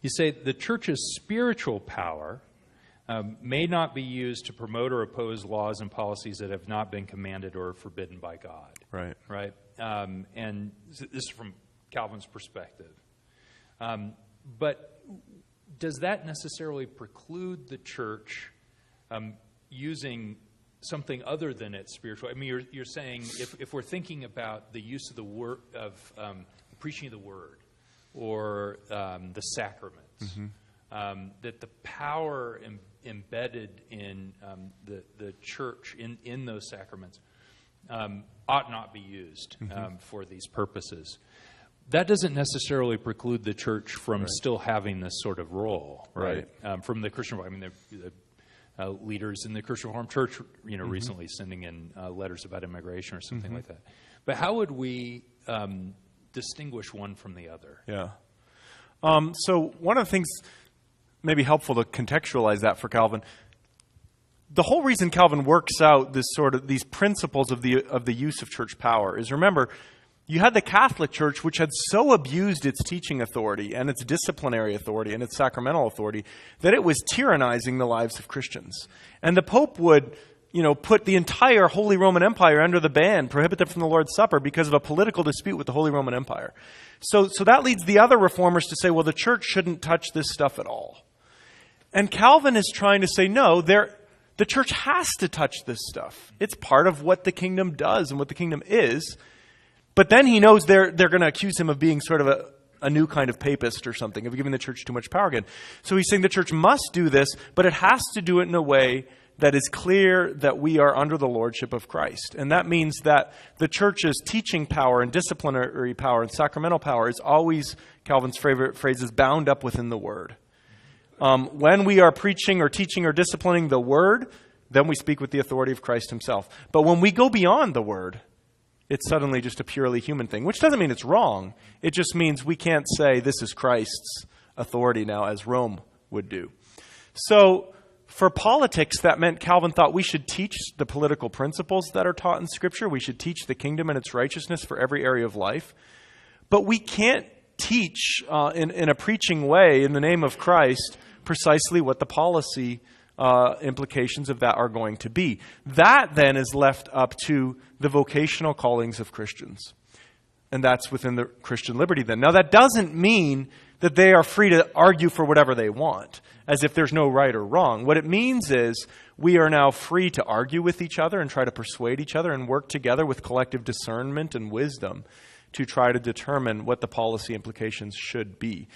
You say the church's spiritual power may not be used to promote or oppose laws and policies that have not been commanded or forbidden by God. Right. Right. And this is from Calvin's perspective. But does that necessarily preclude the church using something other than its spiritual? I mean, you're saying if we're thinking about the use of the word of preaching of the word or the sacraments, that the power embedded in the church in those sacraments ought not be used for these purposes. That doesn't necessarily preclude the church from still having this sort of role, right? From the Christian, I mean, the leaders in the Christian Reformed Church, recently sending in letters about immigration or something like that. But how would we distinguish one from the other? Yeah. So one of the things maybe helpful to contextualize that for Calvin. The whole reason Calvin works out these principles of the use of church power is, remember, you had the Catholic Church, which had so abused its teaching authority and its disciplinary authority and its sacramental authority that it was tyrannizing the lives of Christians. And the Pope would, put the entire Holy Roman Empire under the ban, prohibit them from the Lord's Supper because of a political dispute with the Holy Roman Empire. So that leads the other reformers to say, well, the church shouldn't touch this stuff at all. And Calvin is trying to say, no, the church has to touch this stuff. It's part of what the kingdom does and what the kingdom is. But then he knows they're going to accuse him of being sort of a new kind of papist or something, of giving the church too much power again. So he's saying the church must do this, but it has to do it in a way that is clear that we are under the lordship of Christ. And that means that the church's teaching power and disciplinary power and sacramental power is always, Calvin's favorite phrase is, bound up within the Word. When we are preaching or teaching or disciplining the Word, then we speak with the authority of Christ himself. But when we go beyond the Word, it's suddenly just a purely human thing, which doesn't mean it's wrong. It just means we can't say this is Christ's authority now, as Rome would do. So for politics, that meant Calvin thought we should teach the political principles that are taught in Scripture. We should teach the kingdom and its righteousness for every area of life. But we can't teach in a preaching way in the name of Christ precisely what the policy implications of that are going to be. That then is left up to the vocational callings of Christians. And that's within the Christian liberty then. Now that doesn't mean that they are free to argue for whatever they want, as if there's no right or wrong. What it means is we are now free to argue with each other and try to persuade each other and work together with collective discernment and wisdom to try to determine what the policy implications should be.